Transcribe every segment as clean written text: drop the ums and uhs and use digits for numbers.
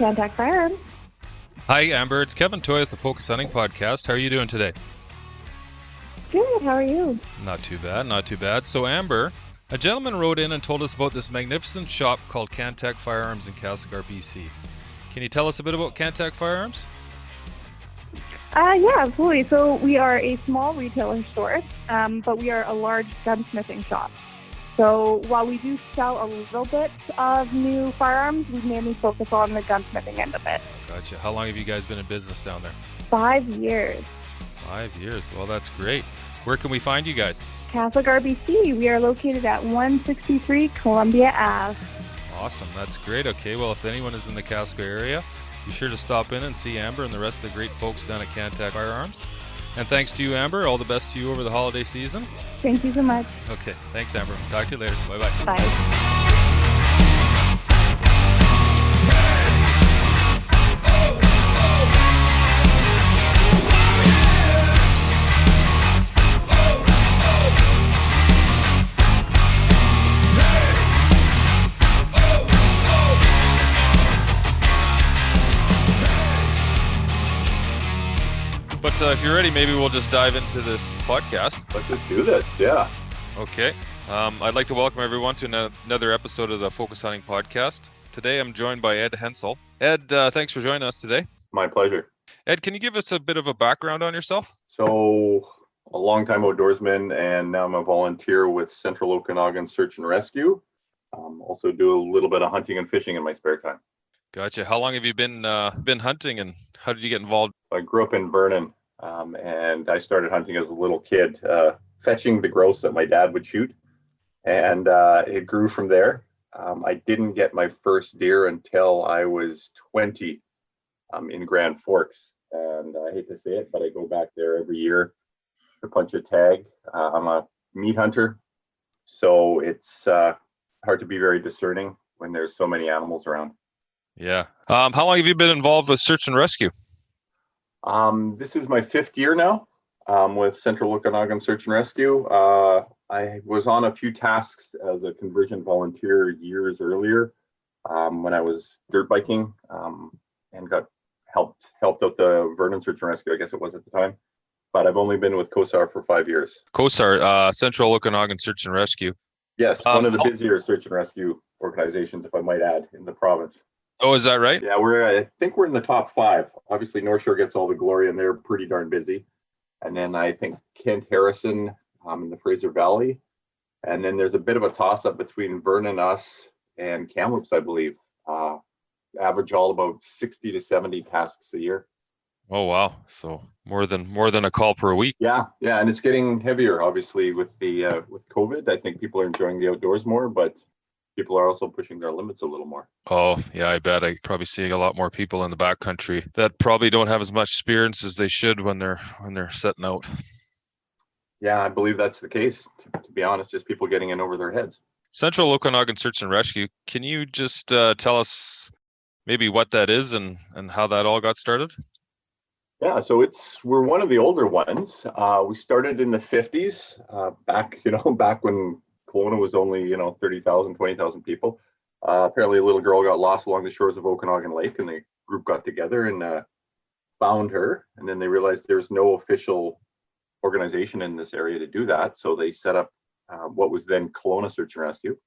Cantac Firearms. Hi, Amber. It's Kevin Toy with the Focus Hunting Podcast. How are you doing today? Good. How are you? Not too bad, not too bad. So, Amber, a gentleman wrote in and told us about this magnificent shop called Cantac Firearms in Castlegar, BC. Can you tell us a bit about Cantac Firearms? Yeah, absolutely. So we are a small retailer store, but we are a large gunsmithing shop. So while we do sell a little bit of new firearms, we mainly focus on the gunsmithing end of it. Gotcha. How long have you guys been in business down there? 5 years. 5 years. Well, that's great. Where can we find you guys? Castlegar, BC. We are located at 163 Columbia Ave. Awesome. That's great. Okay. Well, if anyone is in the Castlegar area, be sure to stop in and see Amber and the rest of the great folks down at Cantac Firearms. And thanks to you, Amber. All the best to you over the holiday season. Thank you so much. Okay. Thanks, Amber. Talk to you later. Bye-bye. Bye. But if you're ready, maybe we'll just dive into this podcast. Let's just do this, yeah. Okay. I'd like to welcome everyone to another episode of the Focus Hunting Podcast. Today, I'm joined by Ed Hensel. Ed, thanks for joining us today. My pleasure. Ed, can you give us a bit of a background on yourself? So, a long-time outdoorsman, and now I'm a volunteer with Central Okanagan Search and Rescue. Also do a little bit of hunting and fishing in my spare time. Gotcha. How long have you been hunting, and how did you get involved? I grew up in Vernon, and I started hunting as a little kid, fetching the grouse that my dad would shoot, and it grew from there. I didn't get my first deer until I was 20 in Grand Forks, and I hate to say it, but I go back there every year to punch a tag. I'm a meat hunter, so it's hard to be very discerning when there's so many animals around. Yeah. How long have you been involved with search and rescue? This is my 5th year now with Central Okanagan Search and Rescue. I was on a few tasks as a conversion volunteer years earlier when I was dirt biking and got helped out the Vernon Search and Rescue, I guess it was at the time. But I've only been with COSAR for 5 years. COSAR, Central Okanagan Search and Rescue. Yes, one of the busier search and rescue organizations, if I might add, in the province. Oh, is that right? Yeah, I think we're in the top 5. Obviously, North Shore gets all the glory, and they're pretty darn busy. And then I think Kent Harrison in the Fraser Valley. And then there's a bit of a toss-up between Vernon, us, and Kamloops, I believe. Average all about 60 to 70 tasks a year. Oh, wow. So more than a call per week. Yeah, and it's getting heavier, obviously, with the with COVID. I think people are enjoying the outdoors more, but people are also pushing their limits a little more. Oh, yeah, I bet. I probably seeing a lot more people in the backcountry that probably don't have as much experience as they should when they're setting out. Yeah, I believe that's the case, to be honest, just people getting in over their heads. Central Okanagan Search and Rescue, can you just tell us maybe what that is and how that all got started? Yeah, so we're one of the older ones. We started in the 50s, back when Kelowna was only, 30,000, 20,000 people. Apparently a little girl got lost along the shores of Okanagan Lake, and the group got together and found her. And then they realized there's no official organization in this area to do that. So they set up what was then Kelowna Search and Rescue.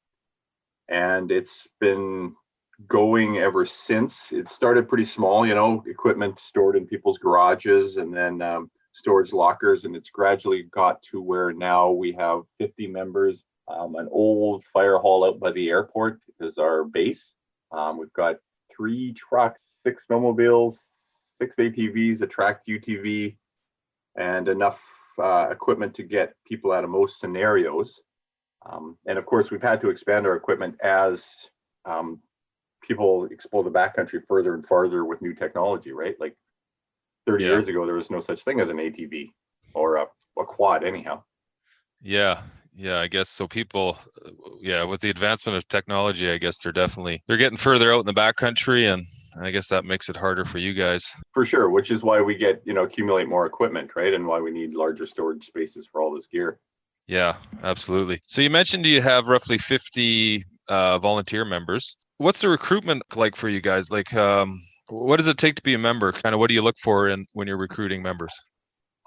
And it's been going ever since. It started pretty small, equipment stored in people's garages and then storage lockers. And it's gradually got to where now we have 50 members. An old fire hall out by the airport is our base. We've got 3 trucks, 6 snowmobiles, 6 ATVs, a tracked UTV, and enough equipment to get people out of most scenarios. And of course, we've had to expand our equipment as people explore the backcountry further and farther with new technology, right? Like 30 years ago, there was no such thing as an ATV or a quad anyhow. Yeah, I guess so. People, with the advancement of technology, I guess they're getting further out in the backcountry, and I guess that makes it harder for you guys. For sure, which is why we accumulate more equipment, right? And why we need larger storage spaces for all this gear. Yeah, absolutely. So you mentioned you have roughly 50 volunteer members. What's the recruitment like for you guys? Like, What does it take to be a member? Kind of what do you look for when you're recruiting members?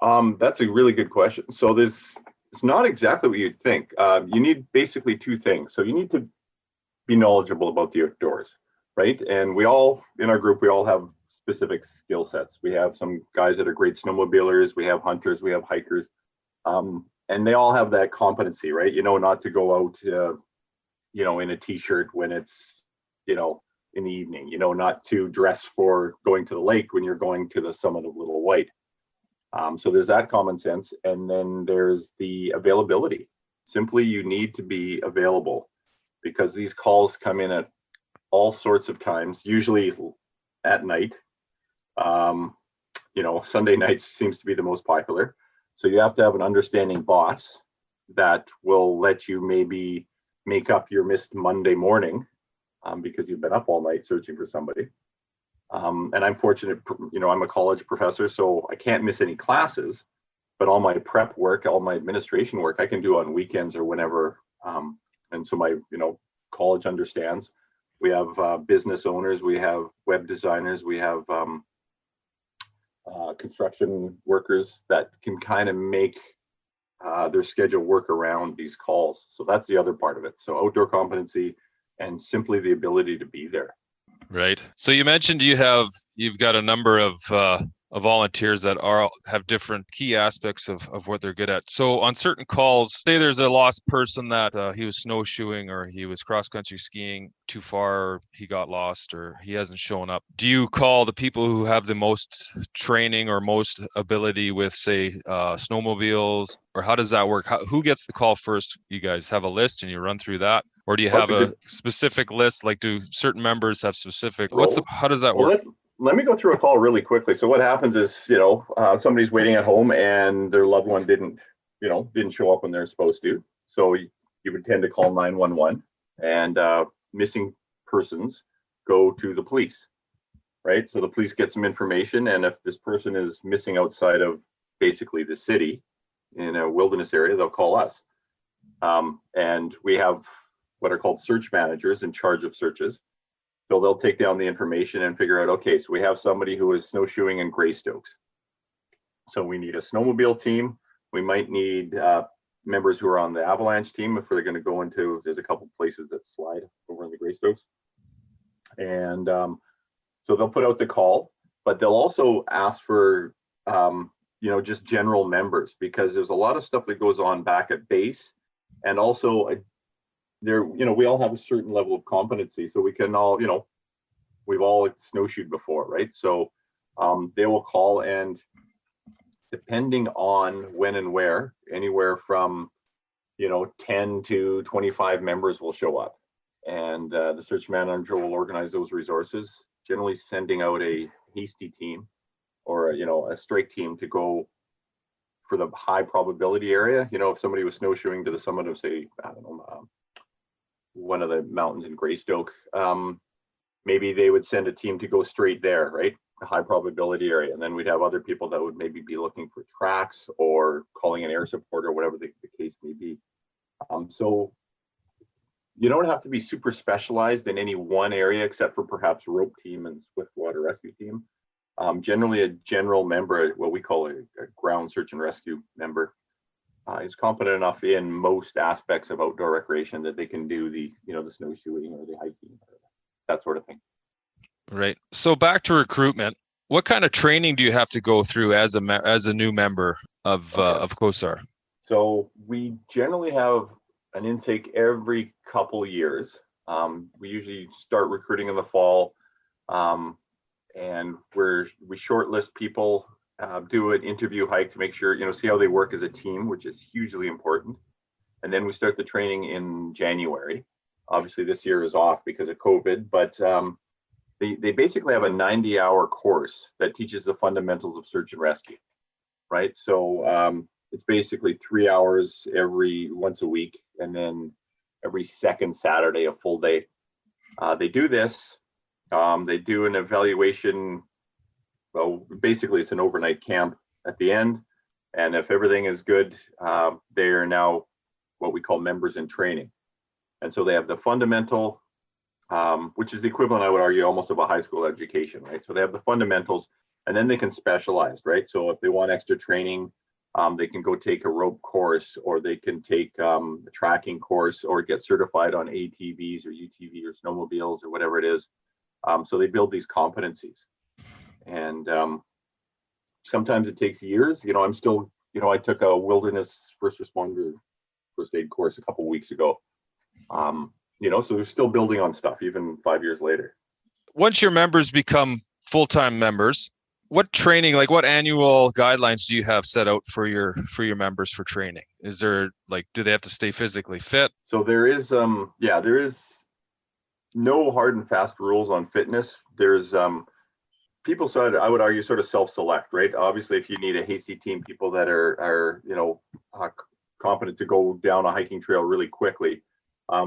That's a really good question. So it's not exactly what you'd think. You need basically two things. So you need to be knowledgeable about the outdoors, right? And we all, in our group, we all have specific skill sets. We have some guys that are great snowmobilers, we have hunters, we have hikers, and they all have that competency, right? Not to go out, in a t-shirt when it's, in the evening, not to dress for going to the lake when you're going to the summit of Little White. So there's that common sense. And then there's the availability. Simply, you need to be available because these calls come in at all sorts of times, usually at night. Sunday nights seems to be the most popular. So you have to have an understanding boss that will let you maybe make up your missed Monday morning because you've been up all night searching for somebody. And I'm fortunate, I'm a college professor, so I can't miss any classes, but all my prep work, all my administration work, I can do on weekends or whenever. And so my, college understands. We have business owners, we have web designers, we have construction workers that can kind of make their schedule work around these calls. So that's the other part of it. So outdoor competency and simply the ability to be there. Right. So you mentioned you've got a number of volunteers that have different key aspects of what they're good at. So on certain calls, say there's a lost person that he was snowshoeing or he was cross-country skiing too far, or he got lost or he hasn't shown up. Do you call the people who have the most training or most ability with, say, snowmobiles, or how does that work? Who gets the call first? You guys have a list and you run through that? Or do you have a specific list? Like, do certain members have specific, how does that work? Let me go through a call really quickly. So what happens is, somebody's waiting at home and their loved one didn't show up when they're supposed to. So you would tend to call 911 and missing persons go to the police, right? So the police get some information. And if this person is missing outside of basically the city in a wilderness area, they'll call us. And we have what are called search managers in charge of searches. So they'll take down the information and figure out, okay, so we have somebody who is snowshoeing in Greystokes. So we need a snowmobile team. We might need members who are on the avalanche team if they're going to go into, there's a couple places that slide over in the Greystokes. And so they'll put out the call, but they'll also ask for, just general members, because there's a lot of stuff that goes on back at base. And also we all have a certain level of competency, so we can all, we've all snowshoed before, right? So they will call, and depending on when and where, anywhere from 10 to 25 members will show up, and the search manager will organize those resources, generally sending out a hasty team or a strike team to go for the high probability area. If somebody was snowshoeing to the summit of, say, I don't know, one of the mountains in Greystoke, maybe they would send a team to go straight there, right? A high probability area. And then we'd have other people that would maybe be looking for tracks or calling an air support or whatever the case may be. So you don't have to be super specialized in any one area, except for perhaps rope team and swift water rescue team. Generally a general member, what we call a ground search and rescue member, is confident enough in most aspects of outdoor recreation that they can do the snowshoeing or the hiking, or that sort of thing. Right. So back to recruitment, what kind of training do you have to go through as a new member of COSAR? So we generally have an intake every couple of years. We usually start recruiting in the fall, and we shortlist people. Do an interview hike to make sure, see how they work as a team, which is hugely important. And then we start the training in January. Obviously this year is off because of COVID, but they basically have a 90-hour course that teaches the fundamentals of search and rescue, right? So it's basically 3 hours once a week, and then every second Saturday, a full day. They do this, they do an evaluation. Well, basically it's an overnight camp at the end. And if everything is good, they are now what we call members in training. And so they have the fundamental which is the equivalent, I would argue, almost of a high school education, right? So they have the fundamentals, and then they can specialize, right? So if they want extra training, they can go take a rope course, or they can take a tracking course, or get certified on ATVs or UTV or snowmobiles or whatever it is. So they build these competencies. And sometimes it takes years. I'm still, I took a wilderness first responder first aid course a couple of weeks ago. So they're still building on stuff even 5 years later. Once your members become full-time members, what training, like what annual guidelines do you have set out for your members for training? Is there do they have to stay physically fit? So there is no hard and fast rules on fitness. There's people I would argue sort of self-select, right? Obviously, if you need a hasty team, people that are competent to go down a hiking trail really quickly.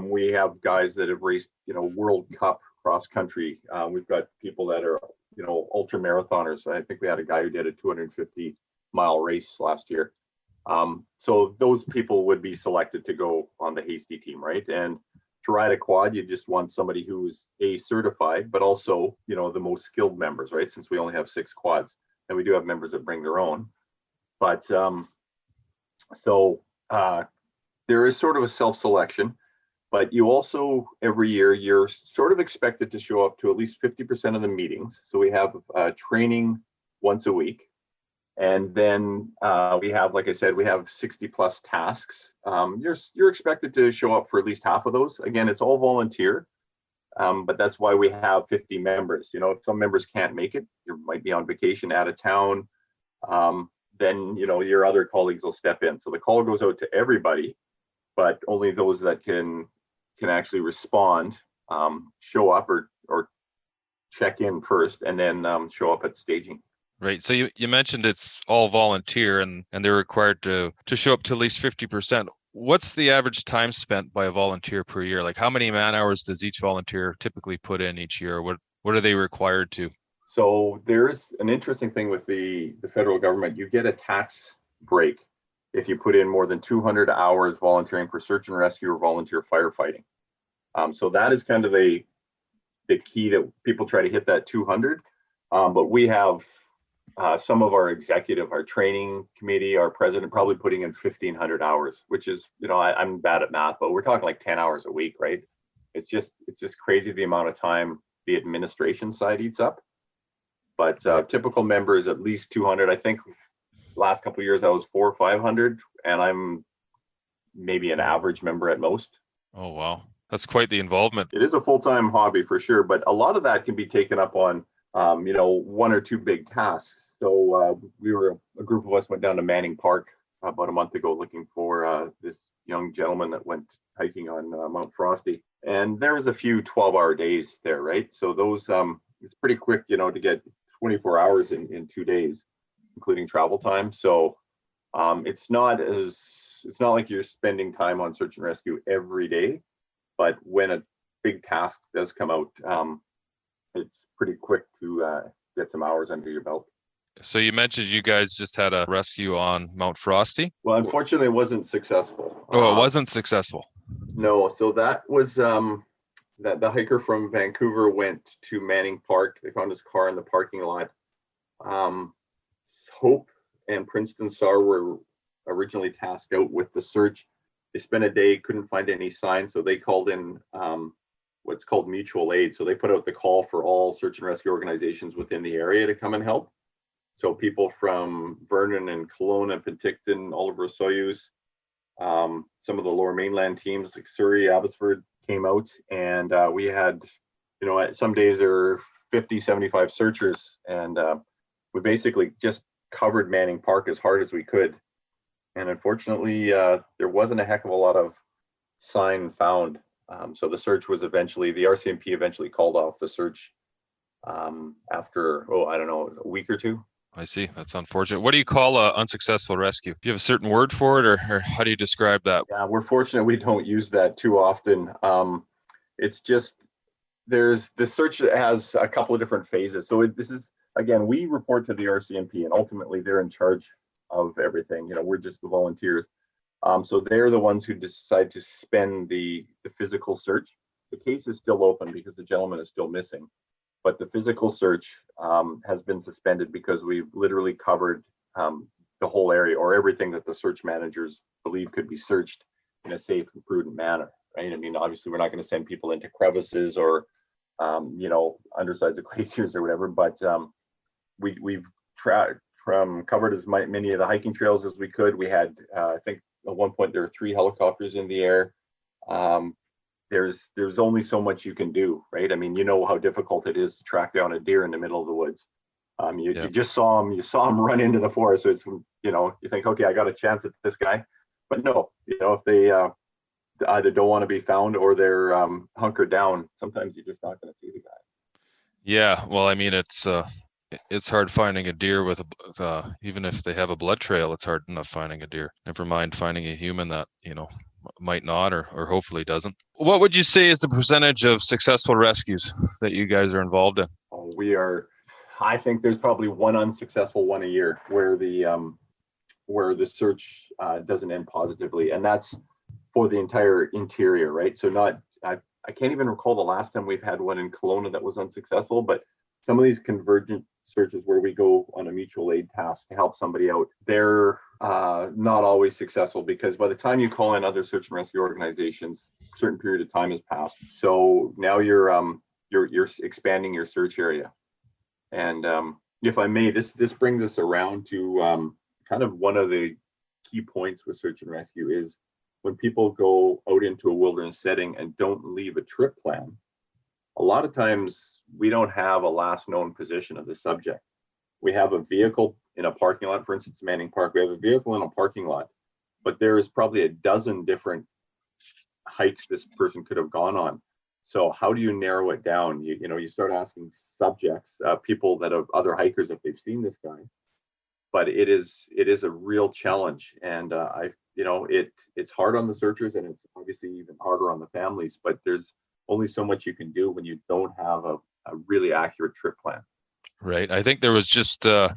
We have guys that have raced, World Cup cross country. We've got people that are, ultra marathoners. I think we had a guy who did a 250-mile race last year. So those people would be selected to go on the hasty team, right? And to ride a quad, you just want somebody who's certified, but also, the most skilled members, right? Since we only have 6 quads, and we do have members that bring their own. But there is sort of a self-selection, but you also, every year, you're sort of expected to show up to at least 50% of the meetings. So we have training once a week. And then we have, like I said, we have 60 plus tasks. You're expected to show up for at least half of those. Again, it's all volunteer, but that's why we have 50 members. If some members can't make it, you might be on vacation out of town, then, your other colleagues will step in. So the call goes out to everybody, but only those that can actually respond, show up or check in first, and then show up at staging. Right. So you mentioned it's all volunteer and they're required to show up to at least 50%. What's the average time spent by a volunteer per year? Like how many man hours does each volunteer typically put in each year? What are they required to? So there's an interesting thing with the federal government. You get a tax break if you put in more than 200 hours volunteering for search and rescue or volunteer firefighting. So that is kind of the key that people try to hit that 200. But we have some of our executive, our training committee, our president probably putting in 1,500 hours, which is, I'm bad at math, but we're talking like 10 hours a week, right? It's just crazy the amount of time the administration side eats up. But typical member is at least 200. I think last couple of years I was 400 or 500, and I'm maybe an average member at most. Oh, wow. That's quite the involvement. It is a full-time hobby for sure, but a lot of that can be taken up on, 1 or 2 big tasks. So a group of us went down to Manning Park about a month ago looking for this young gentleman that went hiking on Mount Frosty. And there was a few 12-hour days there, right? So those, it's pretty quick, to get 24 hours in 2 days, including travel time. So it's not like you're spending time on search and rescue every day, but when a big task does come out, it's pretty quick to get some hours under your belt. So you mentioned you guys just had a rescue on Mount Frosty. Well, unfortunately, it wasn't successful. Oh, it wasn't successful. No, so that was that the hiker from Vancouver went to Manning Park. They found his car in the parking lot. Hope and Princeton SAR were originally tasked out with the search. They spent a day, couldn't find any signs, so they called in what's called mutual aid. So they put out the call for all search and rescue organizations within the area to come and help. So people from Vernon and Kelowna, Penticton, Oliver Soyuz, some of the lower mainland teams like Surrey, Abbotsford came out, and we had, some days there were 50, 75 searchers, and we basically just covered Manning Park as hard as we could. And unfortunately, there wasn't a heck of a lot of sign found. So the search was the RCMP eventually called off the search after, a week or two. I see. That's unfortunate. What do you call an unsuccessful rescue? Do you have a certain word for it, or how do you describe that? Yeah, we're fortunate we don't use that too often. It's just, the search has a couple of different phases. So this is, again, we report to the RCMP, and ultimately they're in charge of everything. We're just the volunteers. So they're the ones who decide to spend the physical search. The case is still open because the gentleman is still missing, but the physical search has been suspended because we've literally covered the whole area, or everything that the search managers believe could be searched in a safe and prudent manner, right? I mean, obviously, we're not going to send people into crevices or, undersides of glaciers or whatever, but we've covered as many of the hiking trails as we could. We had, I think, at one point there were 3 helicopters in the air. There's only so much you can do, right? I mean, you know how difficult it is to track down a deer in the middle of the woods. You just saw him run into the forest. So it's, you think, okay, I got a chance at this guy, but no, if they either don't want to be found or they're hunkered down, sometimes you're just not going to see the guy. Yeah, well, I mean, it's hard finding a deer with even if they have a blood trail, it's hard enough finding a deer. Never mind finding a human that, might not or hopefully doesn't. What would you say is the percentage of successful rescues that you guys are involved in? Oh, I think there's probably one unsuccessful one a year where the search doesn't end positively, and that's for the entire interior, right? So I can't even recall the last time we've had one in Kelowna that was unsuccessful, but some of these convergent searches where we go on a mutual aid task to help somebody out, they're not always successful, because by the time you call in other search and rescue organizations, a certain period of time has passed. So now you're expanding your search area. And if I may, this brings us around to kind of one of the key points with search and rescue is when people go out into a wilderness setting and don't leave a trip plan. A lot of times we don't have a last known position of the subject. We have a vehicle in a parking lot, for instance, Manning Park. We have a vehicle in a parking lot, but there is probably a dozen different hikes this person could have gone on. So how do you narrow it down? You start asking subjects, people that have other hikers, if they've seen this guy. But it is a real challenge, and it's hard on the searchers, and it's obviously even harder on the families. But there's only so much you can do when you don't have a really accurate trip plan. Right. I think there was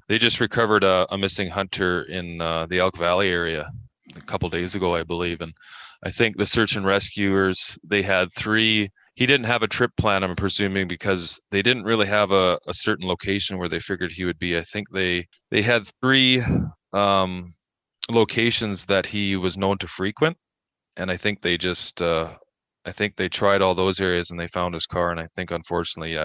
they just recovered a missing hunter in the Elk Valley area a couple of days ago, I believe, and I think the search and rescuers, they had 3. He didn't have a trip plan, I'm presuming, because they didn't really have a certain location where they figured he would be. I think they had 3 locations that he was known to frequent, and I think they they tried all those areas and they found his car. And I think, unfortunately,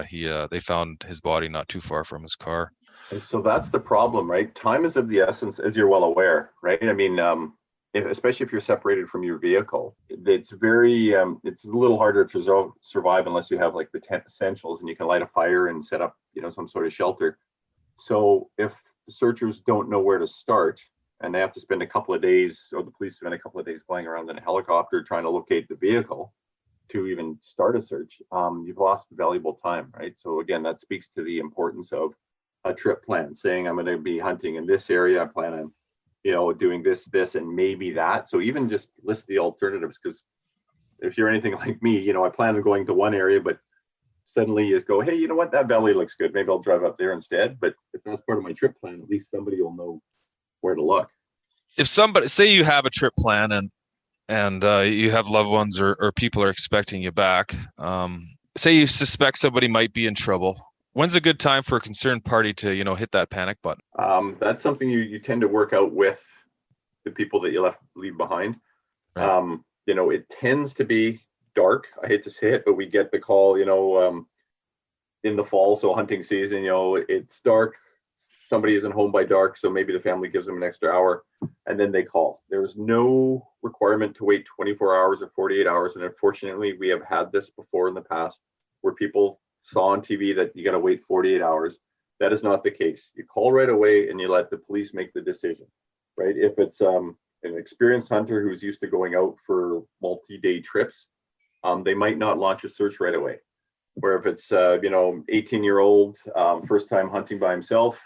they found his body not too far from his car. And so that's the problem, right? Time is of the essence, as you're well aware, right? I mean, especially if you're separated from your vehicle, it's it's a little harder to survive unless you have like the tent essentials and you can light a fire and set up, some sort of shelter. So if the searchers don't know where to start and they have to spend a couple of days, or the police spend a couple of days flying around in a helicopter trying to locate the vehicle to even start a search, you've lost valuable time, right? So again, that speaks to the importance of a trip plan, saying I'm going to be hunting in this area. I plan on doing this, and maybe that. So even just list the alternatives, because if you're anything like me, I plan on going to one area, but suddenly you go, hey, you know what? That valley looks good. Maybe I'll drive up there instead. But if that's part of my trip plan, at least somebody will know where to look. If somebody, say you have a trip plan and you have loved ones or people are expecting you back, say you suspect somebody might be in trouble, when's a good time for a concerned party to, hit that panic button? That's something you tend to work out with the people that you leave behind. Right. It tends to be dark. I hate to say it, but we get the call, in the fall, so hunting season, it's dark. Somebody isn't home by dark, so maybe the family gives them an extra hour, and then they call. There's no requirement to wait 24 hours or 48 hours, and unfortunately, we have had this before in the past where people saw on TV that you got to wait 48 hours. That is not the case. You call right away and you let the police make the decision, right? If it's an experienced hunter who's used to going out for multi-day trips, they might not launch a search right away. Where if it's 18-year-old first time hunting by himself,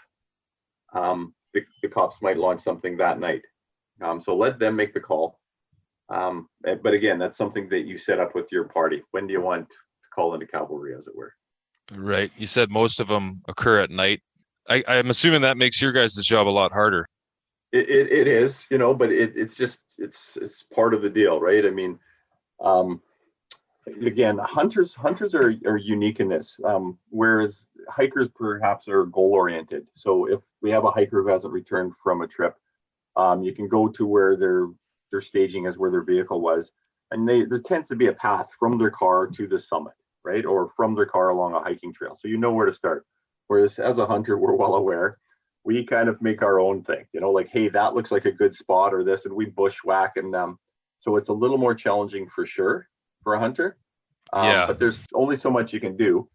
the cops might launch something that night. So let them make the call. But again, that's something that you set up with your party. When do you want to call into cavalry, as it were? Right. You said most of them occur at night. I'm assuming that makes your guys' job a lot harder. It is, but it's part of the deal, right? I mean, Again, hunters are unique in this, whereas hikers perhaps are goal oriented. So if we have a hiker who hasn't returned from a trip, you can go to where their staging is, where their vehicle was, and there tends to be a path from their car to the summit, right, or from their car along a hiking trail, so you know where to start. Whereas as a hunter, we're well aware we kind of make our own thing, like, hey, that looks like a good spot or this, and we bushwhack, and so it's a little more challenging for sure for a hunter. Yeah. But there's only so much you can do.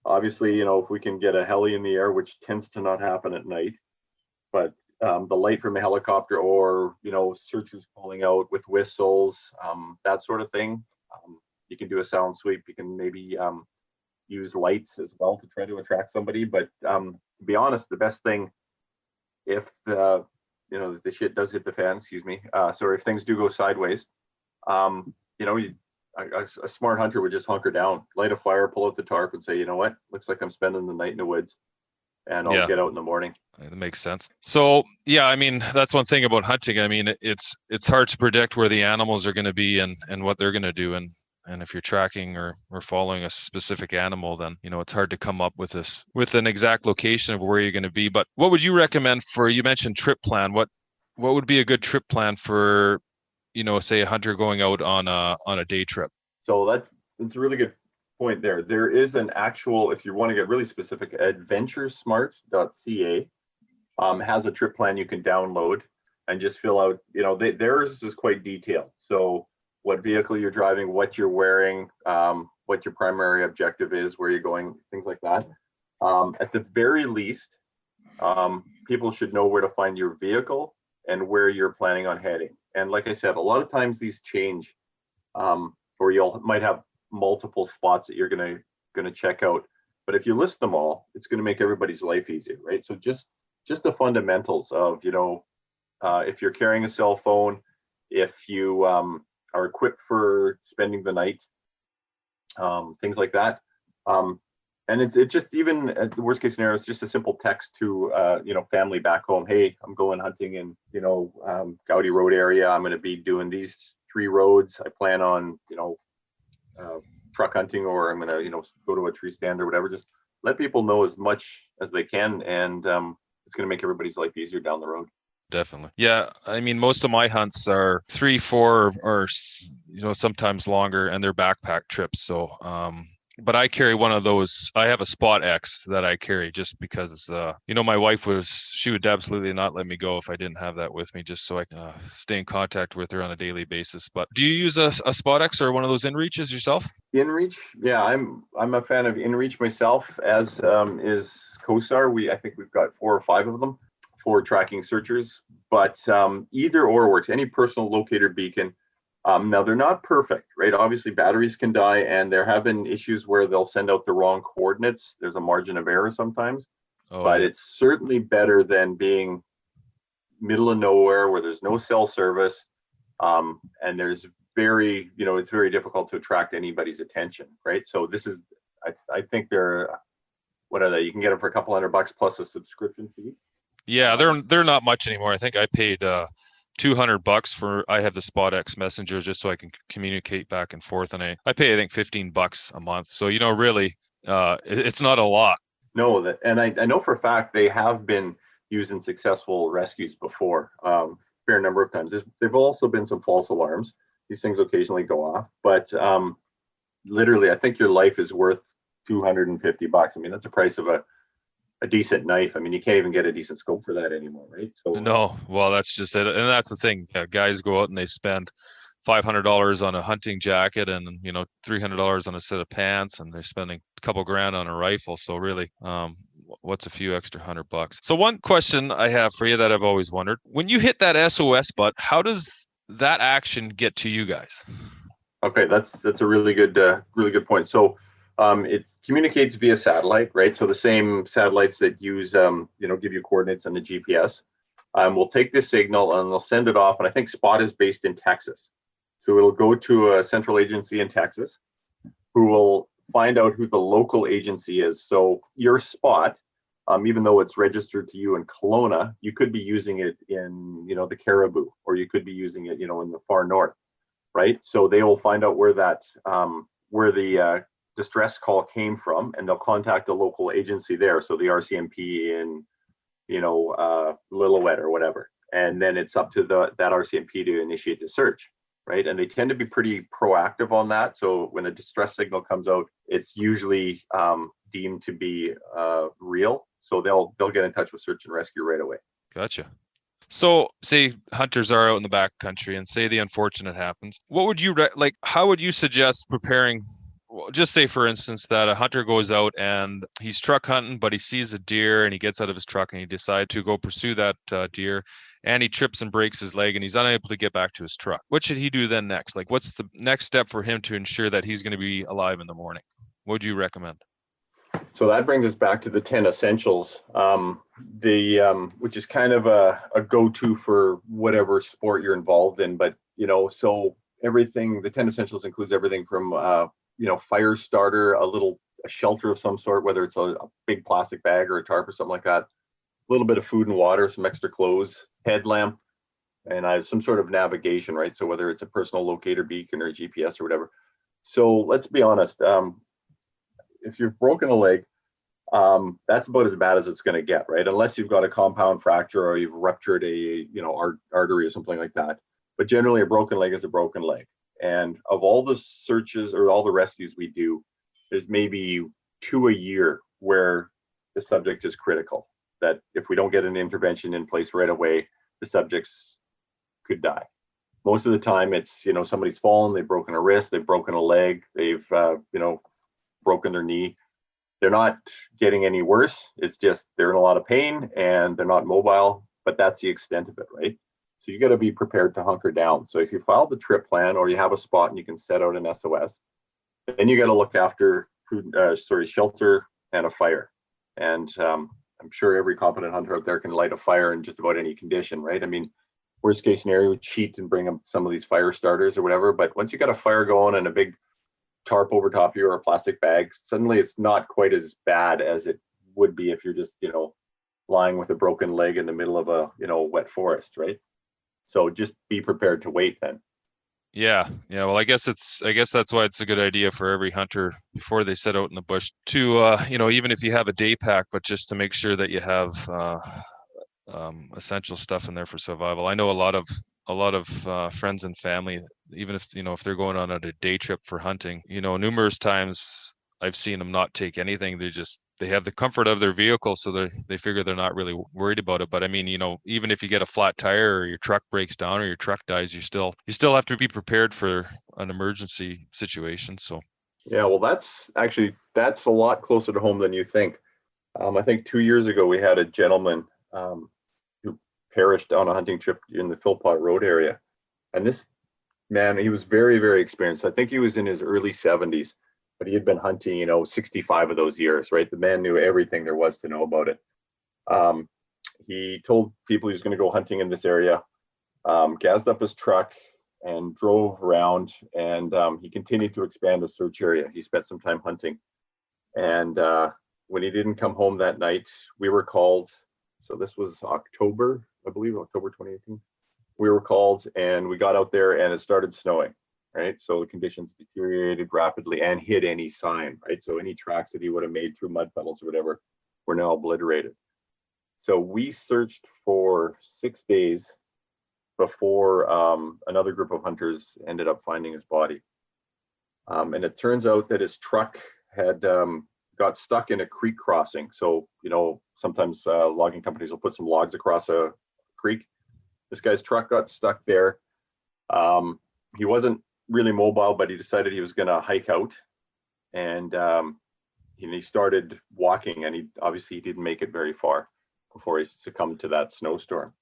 Obviously, if we can get a heli in the air, which tends to not happen at night, but the light from a helicopter, or searchers calling out with whistles, that sort of thing. You can do a sound sweep. You can maybe use lights as well to try to attract somebody. But to be honest, the best thing, if the shit does hit the fan, excuse me, so if things do go sideways, a smart hunter would just hunker down, light a fire, pull out the tarp, and say, you know what, looks like I'm spending the night in the woods, and I'll get out in the morning. That makes sense. So yeah, I mean, that's one thing about hunting. I mean, it's hard to predict where the animals are going to be and what they're going to do. And if you're tracking or following a specific animal, then, it's hard to come up with an exact location of where you're going to be. But what would you recommend you mentioned trip plan. What would be a good trip plan for, say a hunter going out on a day trip? So that's a really good point there. There is an actual, if you want to get really specific, adventuresmart.ca has a trip plan you can download and just fill out. Theirs is quite detailed. So what vehicle you're driving, what you're wearing, what your primary objective is, where you're going, things like that. At the very least, people should know where to find your vehicle and where you're planning on heading. And like I said, a lot of times these change, or you might have multiple spots that you're going to check out. But if you list them all, it's going to make everybody's life easier, right? So just the fundamentals of, if you're carrying a cell phone, if you are equipped for spending the night, things like that. And it's just, even the worst case scenario, it's just a simple text to family back home. Hey, I'm going hunting in Gowdy Road area. I'm going to be doing these 3 roads. I plan on truck hunting, or I'm going to go to a tree stand or whatever. Just let people know as much as they can, and it's going to make everybody's life easier down the road. Definitely. Yeah. I mean, most of my hunts are 3, 4, or sometimes longer, and they're backpack trips. So, but I carry one of those. I have a Spot X that I carry just because, my wife she would absolutely not let me go if I didn't have that with me, just so I can stay in contact with her on a daily basis. But do you use a Spot X or one of those InReaches yourself? InReach, yeah, I'm a fan of InReach myself, as is COSAR. I think we've got 4 or 5 of them for tracking searchers, but either or works. Any personal locator beacon. Now, they're not perfect, right? Obviously, batteries can die, and there have been issues where they'll send out the wrong coordinates. There's a margin of error sometimes, but it's certainly better than being middle of nowhere where there's no cell service, and there's it's very difficult to attract anybody's attention, right? So this is, I think what are they? You can get them for a couple $100 plus a subscription fee. Yeah, they're not much anymore. I think I paid $200 I have the Spot X Messenger just so I can communicate back and forth, and I pay, I think, $15 a month. So really, it's not a lot. No, and I know for a fact they have been using successful rescues before, fair number of times. There've also been some false alarms. These things occasionally go off, but literally, I think your life is worth $250. I mean, that's the price of a decent knife. I mean, you can't even get a decent scope for that anymore, right? So no, well, that's just it, and that's the thing. Guys go out and they spend $500 on a hunting jacket and $300 on a set of pants, and they're spending a couple grand on a rifle. So really, what's a few extra $100? So one question I have for you that I've always wondered: when you hit that SOS button, how does that action get to you guys? Okay, that's a really good point. So it communicates via satellite, right? So the same satellites that use, give you coordinates on the GPS, will take this signal and they'll send it off. And I think Spot is based in Texas. So it'll go to a central agency in Texas who will find out who the local agency is. So your Spot, even though it's registered to you in Kelowna, you could be using it in, the Caribou, or you could be using it, in the far north, right? So they will find out where that where the distress call came from, and they'll contact the local agency there. So the RCMP in, Lillooet or whatever. And then it's up to that RCMP to initiate the search, right? And they tend to be pretty proactive on that. So when a distress signal comes out, it's usually deemed to be real. So they'll get in touch with search and rescue right away. Gotcha. So say hunters are out in the backcountry and say the unfortunate happens. What would you how would you suggest preparing? Well, just say, for instance, that a hunter goes out and he's truck hunting, but he sees a deer and he gets out of his truck and he decides to go pursue that deer, and he trips and breaks his leg and he's unable to get back to his truck. What should he do then next? Like, what's the next step for him to ensure that he's going to be alive in the morning? What would you recommend? So that brings us back to the 10 essentials, which is kind of a go-to for whatever sport you're involved in. But, so everything, the 10 essentials includes everything from, fire starter, a shelter of some sort, whether it's a big plastic bag or a tarp or something like that, a little bit of food and water, some extra clothes, headlamp, and some sort of navigation, right? So whether it's a personal locator beacon or a GPS or whatever. So let's be honest. If you've broken a leg, that's about as bad as it's going to get, right? Unless you've got a compound fracture or you've ruptured a artery or something like that. But generally, a broken leg is a broken leg. And of all the searches or all the rescues we do, there's maybe 2 a year where the subject is critical. That if we don't get an intervention in place right away, the subjects could die. Most of the time, it's somebody's fallen, they've broken a wrist, they've broken a leg, they've broken their knee. They're not getting any worse. It's just they're in a lot of pain and they're not mobile, but that's the extent of it, right? So you got to be prepared to hunker down. So if you file the trip plan or you have a spot and you can set out an SOS, then you got to look after shelter and a fire. And I'm sure every competent hunter out there can light a fire in just about any condition, right? I mean, worst case scenario, cheat and bring them some of these fire starters or whatever. But once you got a fire going and a big tarp over top of you or a plastic bag, suddenly it's not quite as bad as it would be if you're just, lying with a broken leg in the middle of a, wet forest, right? So just be prepared to wait then. Yeah. Well, I guess that's why it's a good idea for every hunter before they set out in the bush to, even if you have a day pack, but just to make sure that you have essential stuff in there for survival. I know a lot of friends and family, even if they're going on a day trip for hunting, numerous times I've seen them not take anything. They have the comfort of their vehicle, so they figure they're not really worried about it. But I mean, even if you get a flat tire or your truck breaks down or your truck dies, you still have to be prepared for an emergency situation. So yeah, well, that's a lot closer to home than you think. I think 2 years ago we had a gentleman who perished on a hunting trip in the Philpott Road area, and this man, he was very, very experienced. I think he was in his early 70s. But he had been hunting, 65 of those years, right? The man knew everything there was to know about it. He told people he was going to go hunting in this area, gassed up his truck and drove around, and he continued to expand the search area. He spent some time hunting. And when he didn't come home that night, we were called. So this was October, I believe, October 2018. We were called and we got out there and it started snowing. Right, so the conditions deteriorated rapidly and hid any sign, right? So any tracks that he would have made through mud puddles or whatever were now obliterated. So we searched for 6 days before another group of hunters ended up finding his body. And it turns out that his truck had got stuck in a creek crossing. So, sometimes logging companies will put some logs across a creek. This guy's truck got stuck there. He wasn't really mobile, but he decided he was going to hike out, and he started walking, and he didn't make it very far before he succumbed to that snowstorm.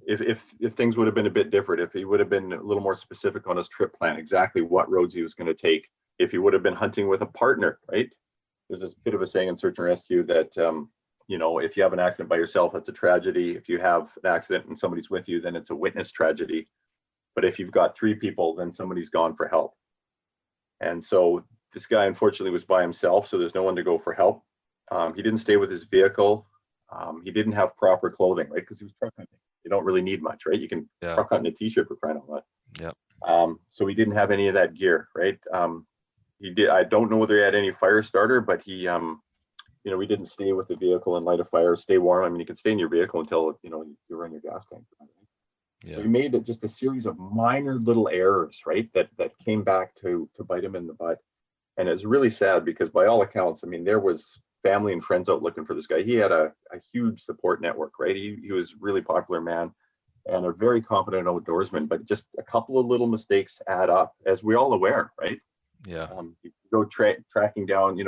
If things would have been a bit different, if he would have been a little more specific on his trip plan, exactly what roads he was going to take, if he would have been hunting with a partner, right? There's a bit of a saying in search and rescue that if you have an accident by yourself, it's a tragedy. If you have an accident and somebody's with you, then it's a witness tragedy. But if you've got 3 people, then somebody's gone for help. And so this guy, unfortunately, was by himself, so there's no one to go for help. He didn't stay with his vehicle. He didn't have proper clothing, right? Because he was truck hunting. You don't really need much, right? You can truck hunt in a t-shirt for crying out loud. Yeah. So he didn't have any of that gear, right? He did. I don't know whether he had any fire starter, but he, we didn't stay with the vehicle and light a fire, stay warm. I mean, you can stay in your vehicle until, you run your gas tank. So he made just a series of minor little errors, right? That came back to bite him in the butt. And it's really sad because by all accounts, I mean, there was family and friends out looking for this guy. He had a huge support network, right? He was a really popular man and a very competent outdoorsman, but just a couple of little mistakes add up, as we all aware, right? Yeah. You go tracking down, you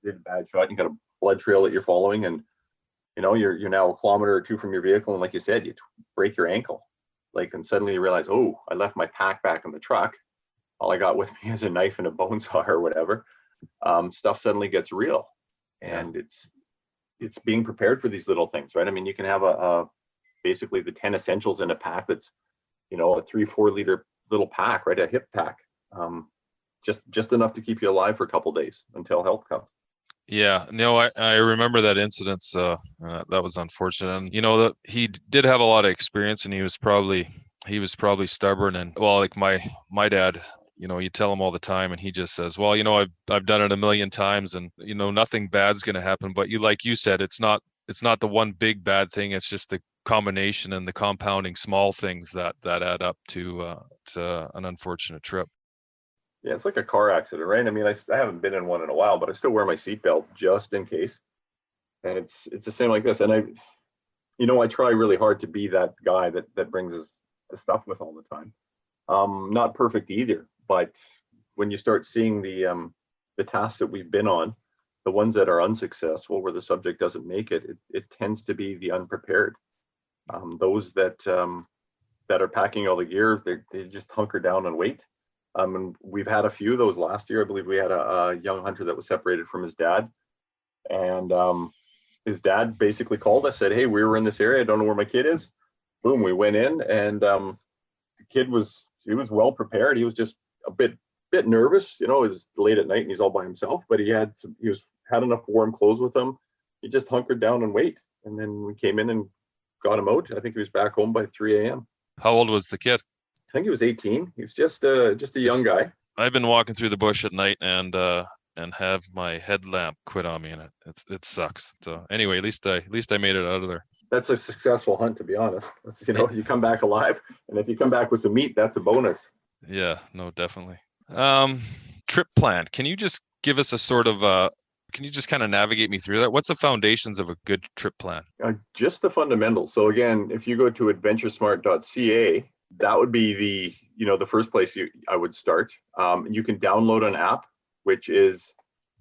did a bad shot, you got a blood trail that you're following, and you're now a kilometer or two from your vehicle, and like you said, you break your ankle, and suddenly you realize, oh, I left my pack back in the truck. All I got with me is a knife and a bone saw or whatever. Stuff suddenly gets real, and it's being prepared for these little things, right? I mean, you can have basically the 10 essentials in a pack that's, a 3-4 liter little pack, right? A hip pack, just enough to keep you alive for a couple days until help comes. Yeah, no, I remember that incident. That was unfortunate, and that he did have a lot of experience, and he was probably stubborn, and well, like my dad, you tell him all the time, and he just says, well, I've done it a million times, and nothing bad's going to happen. But like you said, it's not the one big bad thing. It's just the combination and the compounding small things that add up to an unfortunate trip. Yeah, it's like a car accident, right? I mean, I haven't been in one in a while, but I still wear my seatbelt just in case. And it's the same like this. And I try really hard to be that guy that brings us the stuff with all the time. Not perfect either, but when you start seeing the tasks that we've been on, the ones that are unsuccessful, where the subject doesn't make it, it tends to be the unprepared. Those that are packing all the gear, they just hunker down and wait. And we've had a few of those last year. I believe we had a young hunter that was separated from his dad, and his dad basically called us, said, hey, we were in this area, I don't know where my kid is. Boom, we went in, and the kid was well prepared. He was just a bit nervous, it was late at night and he's all by himself, but he had enough warm clothes with him. He just hunkered down and wait, and then we came in and got him out. I think he was back home by 3 a.m. How old was the kid? I think he was 18. He was just a young guy. I've been walking through the bush at night and have my headlamp quit on me, and it sucks. So anyway, at least I made it out of there. That's a successful hunt, to be honest. That's, you come back alive, and if you come back with some meat, that's a bonus. Yeah, no, definitely. Trip plan. Can you just give us a sort of can you just kind of navigate me through that? What's the foundations of a good trip plan? Just the fundamentals. So again, if you go to adventuresmart.ca, that would be the first place I would start. You can download an app, which is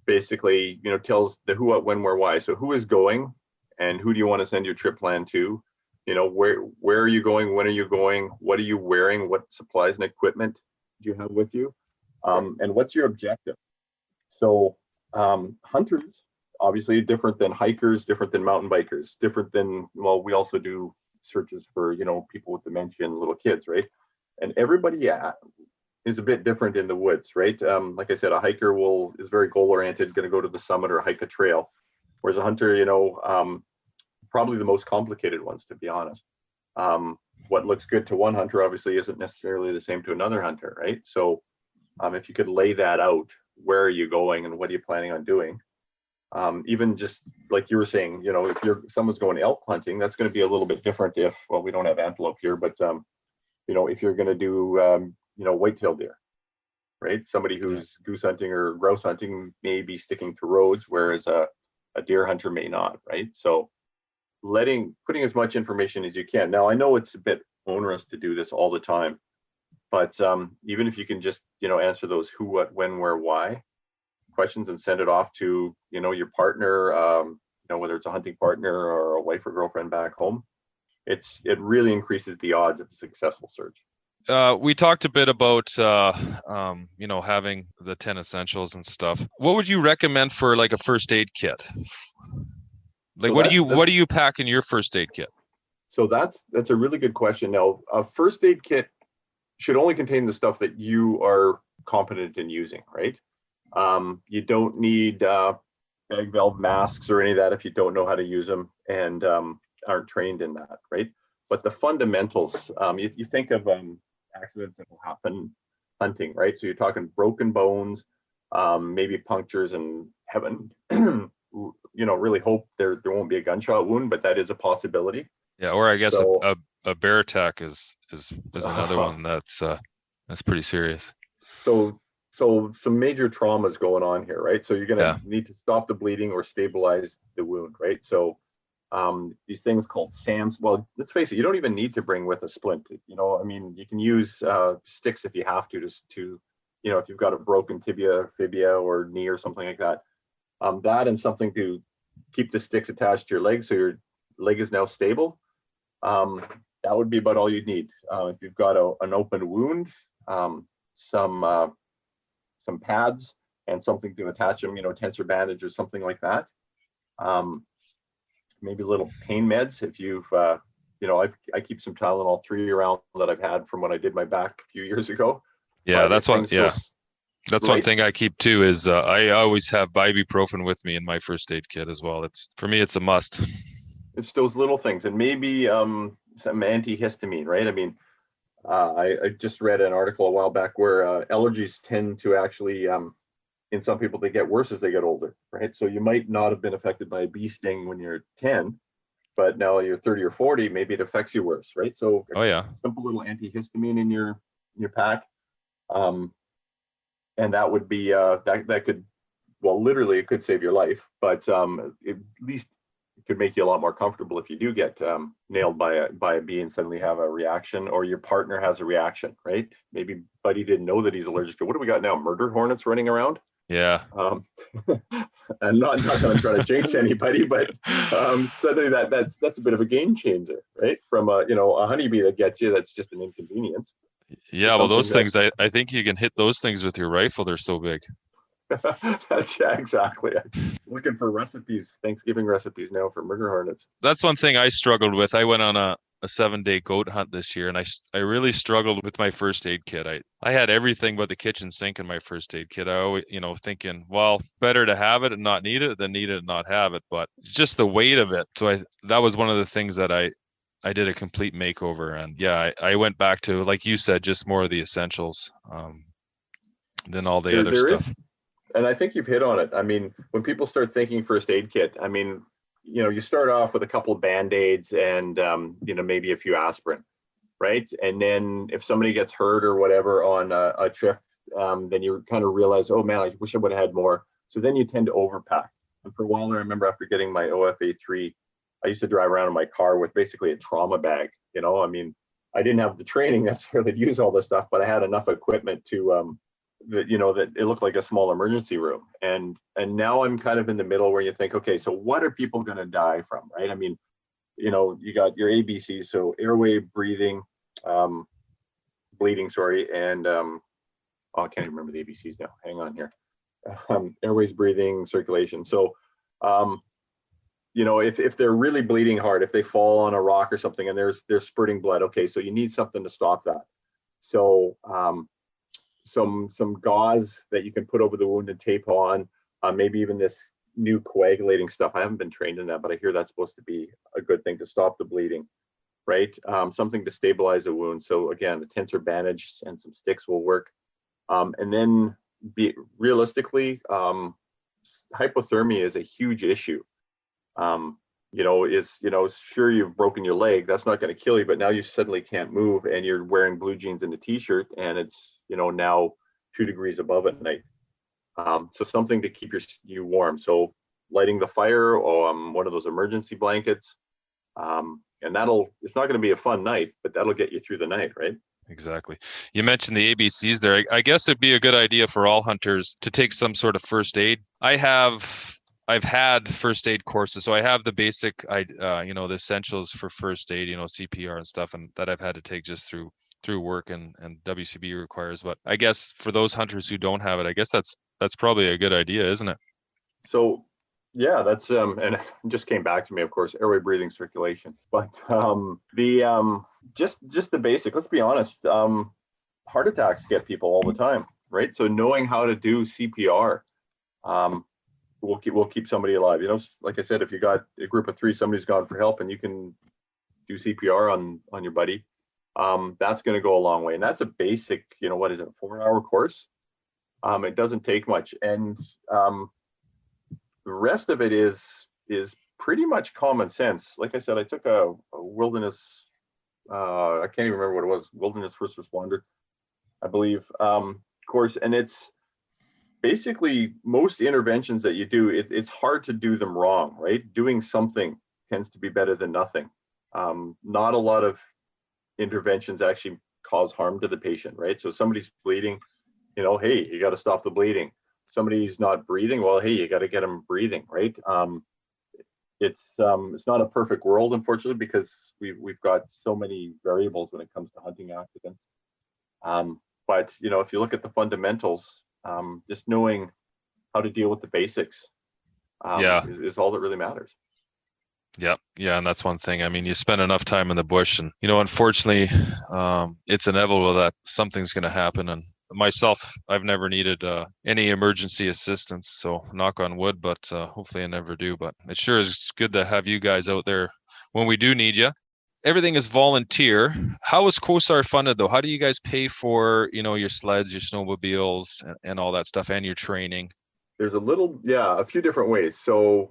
basically, tells the who, what, when, where, why. So who is going, and who do you want to send your trip plan to? Where are you going? When are you going? What are you wearing? What supplies and equipment do you have with you? And what's your objective? So hunters, obviously different than hikers, different than mountain bikers, different than, well, we also do searches for, people with dementia and little kids, right? And everybody is a bit different in the woods, right? Like I said, a hiker is very goal oriented, going to go to the summit or hike a trail. Whereas a hunter, probably the most complicated ones, to be honest. What looks good to one hunter obviously isn't necessarily the same to another hunter, right? So if you could lay that out, where are you going and what are you planning on doing? Even just like you were saying, if someone's going elk hunting, that's going to be a little bit different we don't have antelope here, but if you're going to do whitetail deer, right? Somebody who's goose hunting or grouse hunting may be sticking to roads, whereas a deer hunter may not, right? So putting as much information as you can. Now I know it's a bit onerous to do this all the time, but even if you can just answer those who, what, when, where, why questions and send it off to your partner, whether it's a hunting partner or a wife or girlfriend back home, it really increases the odds of a successful search. We talked a bit about having the 10 essentials and stuff. What would you recommend for like a first aid kit? Like, what do you pack in your first aid kit? So that's a really good question. Now, a first aid kit should only contain the stuff that you are competent in using, right? You don't need bag valve masks or any of that if you don't know how to use them and aren't trained in that, right? But the fundamentals, you think of accidents that will happen hunting, right? So you're talking broken bones, maybe punctures, and heaven, really hope there won't be a gunshot wound, but that is a possibility. Yeah, or I guess So, a bear attack is another one that's pretty serious. So some major traumas going on here, right? So you're going to need to stop the bleeding or stabilize the wound, right? So these things called SAMs. Well, let's face it, you don't even need to bring with a splint. I mean, you can use sticks if you have to, just to, if you've got a broken tibia, fibia, or knee or something like that. That and something to keep the sticks attached to your leg so your leg is now stable. That would be about all you'd need. If you've got an open wound, some pads and something to attach them, tensor bandage or something like that. Maybe little pain meds if you've, I keep some Tylenol 3 around that I've had from when I did my back a few years ago. Yeah, that's one. Yeah, that's one thing I keep too. Is I always have ibuprofen with me in my first aid kit as well. For me, it's a must. It's those little things, and maybe some antihistamine, right? I mean, I just read an article a while back where allergies tend to actually, in some people, they get worse as they get older, right? So you might not have been affected by a bee sting when you're 10, but now you're 30 or 40, maybe it affects you worse, right? So simple little antihistamine in your pack, and that would be that could, well, literally it could save your life, but at least it could make you a lot more comfortable if you do get nailed by a bee and suddenly have a reaction, or your partner has a reaction, right? Maybe buddy didn't know that he's allergic to, what do we got now? Murder hornets running around? Yeah. And not that I'm trying to jinx anybody, but suddenly that's a bit of a game changer, right? From a honeybee that gets you, that's just an inconvenience. Yeah, well, those things, I think you can hit those things with your rifle. They're so big. Exactly. I'm looking for recipes, Thanksgiving recipes now for murder hornets. That's one thing I struggled with. I went on a 7-day goat hunt this year, and I really struggled with my first aid kit. I had everything but the kitchen sink in my first aid kit. I always, thinking, well, better to have it and not need it than need it and not have it. But just the weight of it. So that was one of the things that I did a complete makeover. And yeah, I went back to, like you said, just more of the essentials than all the other stuff. And I think you've hit on it. I mean, when people start thinking first aid kit, I mean, you start off with a couple of Band-Aids and, maybe a few aspirin, right? And then if somebody gets hurt or whatever on a trip, then you kind of realize, oh man, I wish I would have had more. So then you tend to overpack. And for a while, I remember after getting my OFA 3, I used to drive around in my car with basically a trauma bag. I mean, I didn't have the training necessarily to use all this stuff, but I had enough equipment to, that it looked like a small emergency room. And now I'm kind of in the middle where you think, okay, so what are people going to die from, right? I mean, you got your ABCs, so airway, breathing, bleeding, and I can't even remember the ABCs now. Hang on here. Airways, breathing, circulation. So, if they're really bleeding hard, if they fall on a rock or something and they're spurting blood, okay, so you need something to stop that. So, some gauze that you can put over the wound and tape on, maybe even this new coagulating stuff. I haven't been trained in that, but I hear that's supposed to be a good thing to stop the bleeding, right? Something to stabilize a wound. So again, a tensor bandage and some sticks will work. And then realistically, hypothermia is a huge issue. Sure, you've broken your leg, that's not going to kill you, but now you suddenly can't move and you're wearing blue jeans and a t-shirt and it's, now 2 degrees above at night. So something to keep you warm. So lighting the fire or one of those emergency blankets. And it's not going to be a fun night, but that'll get you through the night, right? Exactly. You mentioned the ABCs there. I guess it'd be a good idea for all hunters to take some sort of first aid. I've had first aid courses, so I have the basic, the essentials for first aid, CPR and stuff, and that I've had to take just through work and WCB requires. But I guess for those hunters who don't have it, I guess that's probably a good idea, isn't it? So yeah, that's and it just came back to me, of course, airway, breathing, circulation. But just the basic, let's be honest, heart attacks get people all the time, right? So knowing how to do CPR will keep somebody alive. Like I said, if you got a group of 3, somebody's gone for help and you can do CPR on your buddy, that's going to go a long way. And that's a basic, what is it, 4-hour course? It doesn't take much. And the rest of it is pretty much common sense. Like I said, I took a wilderness, I can't even remember what it was, wilderness first responder, I believe, course. And it's basically most interventions that you do, it's hard to do them wrong, right? Doing something tends to be better than nothing. Not a lot of interventions actually cause harm to the patient, right? So somebody's bleeding, hey, you got to stop the bleeding. Somebody's not breathing, well, hey, you got to get them breathing, right? It's not a perfect world, unfortunately, because we've got so many variables when it comes to hunting accidents. But if you look at the fundamentals, just knowing how to deal with the basics is all that really matters. Yeah. And that's one thing. I mean, you spend enough time in the bush and, unfortunately, it's inevitable that something's going to happen. And myself, I've never needed any emergency assistance. So knock on wood, but hopefully I never do. But it sure is good to have you guys out there when we do need you. Everything is volunteer. How is COSAR funded, though? How do you guys pay for, your sleds, your snowmobiles, and all that stuff, and your training? There's a few different ways. So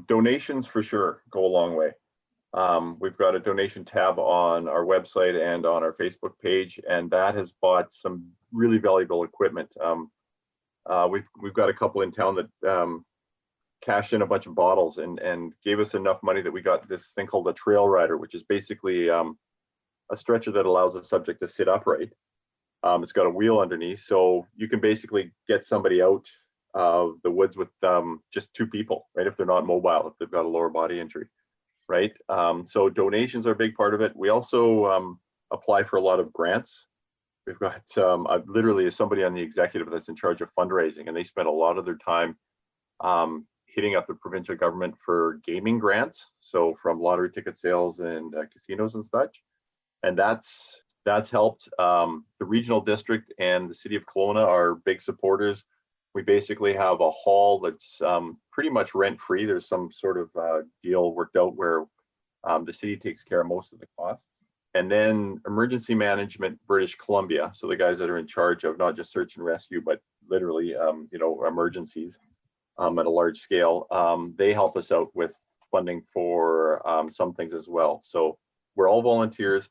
donations for sure go a long way. We've got a donation tab on our website and on our Facebook page, and that has bought some really valuable equipment. We've got a couple in town that cashed in a bunch of bottles and gave us enough money that we got this thing called a trail rider, which is basically a stretcher that allows the subject to sit upright. It's got a wheel underneath, so you can basically get somebody out of the woods with just 2 people, right? If they're not mobile, if they've got a lower body injury, right? So donations are a big part of it. We also apply for a lot of grants. We've got literally somebody on the executive that's in charge of fundraising, and they spend a lot of their time hitting up the provincial government for gaming grants. So from lottery ticket sales and casinos and such. And that's helped. The regional district and the city of Kelowna are big supporters. We basically have a hall that's pretty much rent free. There's some sort of deal worked out where the city takes care of most of the costs. And then Emergency Management British Columbia, so the guys that are in charge of not just search and rescue, but literally, emergencies at a large scale, they help us out with funding for some things as well. So we're all volunteers.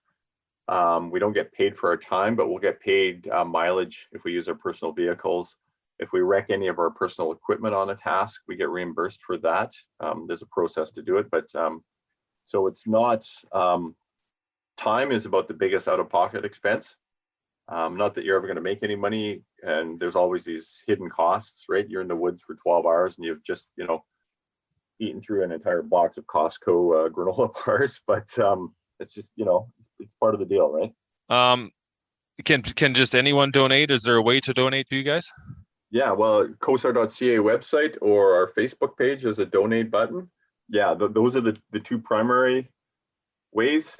We don't get paid for our time, but we'll get paid mileage if we use our personal vehicles. If we wreck any of our personal equipment on a task, we get reimbursed for that. There's a process to do it, but so it's not, time is about the biggest out-of-pocket expense. Not that you're ever going to make any money, and there's always these hidden costs, right? You're in the woods for 12 hours and you've just, eaten through an entire box of Costco granola bars, but it's just, it's part of the deal, right? Can just anyone donate? Is there a way to donate to you guys? Yeah, well, COSAR.ca website or our Facebook page has a donate button. Yeah, those are the 2 primary ways.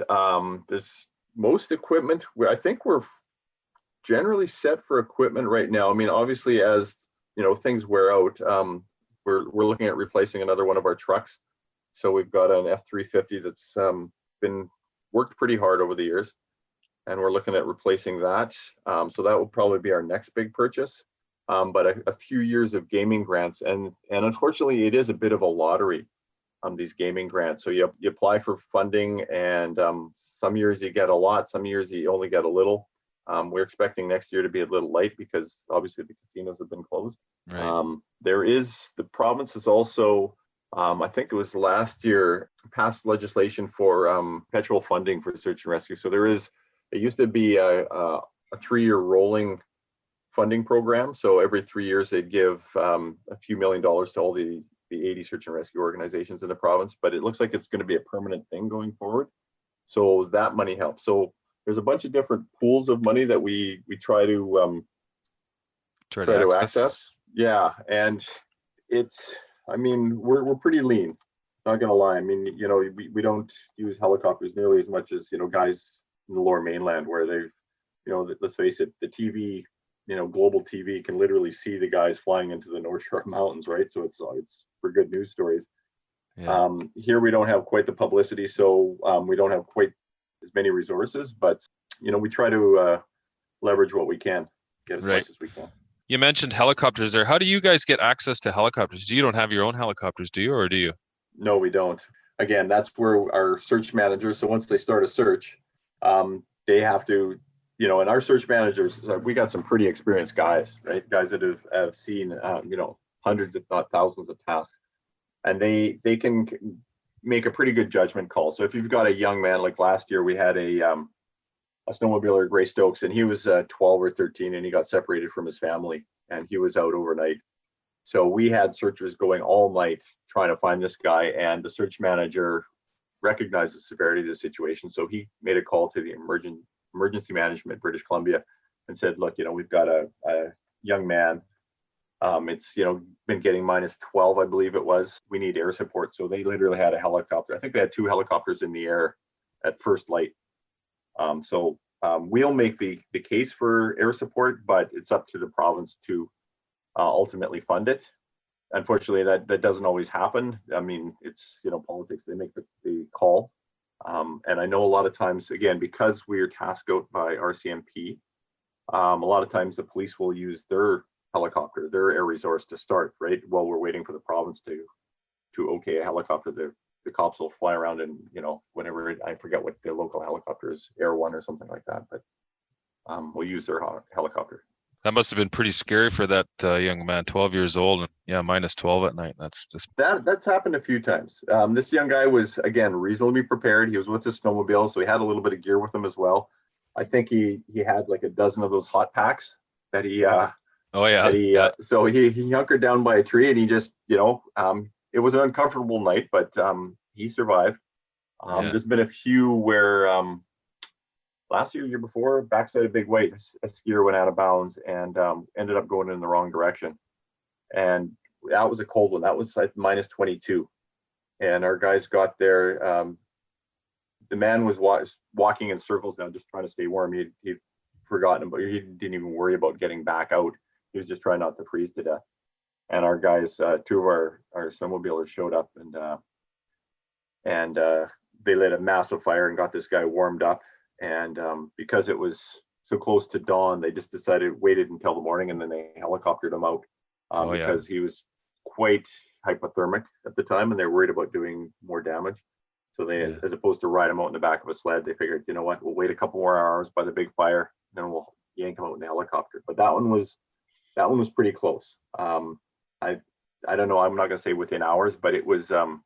There's most equipment. I think we're generally set for equipment right now. I mean, obviously, as things wear out, we're looking at replacing another one of our trucks. So we've got an F-350 that's been worked pretty hard over the years, and we're looking at replacing that. So that will probably be our next big purchase. But a few years of gaming grants, and unfortunately, it is a bit of a lottery. These gaming grants. So you apply for funding, and some years you get a lot, some years you only get a little. We're expecting next year to be a little light because obviously the casinos have been closed. Right. The province is also, I think it was last year, passed legislation for perpetual funding for search and rescue. So it used to be a 3-year rolling funding program. So every 3 years they'd give a few $1 million to all the 80 search and rescue organizations in the province, but it looks like it's going to be a permanent thing going forward. So that money helps. So there's a bunch of different pools of money that we try to access. Yeah, and we're pretty lean. Not gonna lie. I mean, we don't use helicopters nearly as much as guys in the Lower Mainland, where they've, let's face it, the TV, global TV can literally see the guys flying into the North Shore Mountains, right? So it's for good news stories. Yeah. Here we don't have quite the publicity, so we don't have quite as many resources, but we try to leverage what we can, get as Right. much as we can. You mentioned helicopters there. How do you guys get access to helicopters? You don't have your own helicopters, do you, or do you? No, we don't. Again, that's where our search managers, so once they start a search, they have to, and our search managers, we got some pretty experienced guys, right? Guys that have seen, hundreds, if not thousands of tasks. And they can make a pretty good judgment call. So if you've got a young man, like last year, we had a snowmobiler, Gray Stokes, and he was 12 or 13, and he got separated from his family, and he was out overnight. So we had searchers going all night trying to find this guy, and the search manager recognized the severity of the situation. So he made a call to the emergency management, British Columbia, and said, look, we've got a young man. It's, been getting -12, I believe it was. We need air support. So they literally had a helicopter. I think they had 2 helicopters in the air at first light. We'll make the case for air support, but it's up to the province to ultimately fund it. Unfortunately, that doesn't always happen. I mean, it's, politics, they make the call. And I know a lot of times, again, because we are tasked out by RCMP, a lot of times the police will use their helicopter, their air resource to start, right? While we're waiting for the province to okay a helicopter, the cops will fly around and, whenever, I forget what the local helicopter is, Air One or something like that, but we'll use their helicopter. That must have been pretty scary for that young man, 12 years old, and -12 at night. That's just that's happened a few times. This young guy was, again, reasonably prepared. He was with his snowmobile, so he had a little bit of gear with him as well. I think he had like a dozen of those hot packs that he so he hunkered down by a tree, and he just, it was an uncomfortable night, but he survived. There's been a few where last year before, backside of Big White, a skier went out of bounds and ended up going in the wrong direction. And that was a cold one. That was like -22. And our guys got there. The man was walking in circles now, just trying to stay warm. He'd forgotten, but he didn't even worry about getting back out. He was just trying not to freeze to death. And our guys, 2 of our snowmobilers showed up, and they lit a massive fire and got this guy warmed up. And because it was so close to dawn, they just waited until the morning, and then they helicoptered him out because he was quite hypothermic at the time, and they're worried about doing more damage. So they, as opposed to ride him out in the back of a sled, they figured, you know what, we'll wait a couple more hours by the big fire, and then we'll yank him out in the helicopter. But that one was pretty close. I don't know, I'm not gonna say within hours, but it was I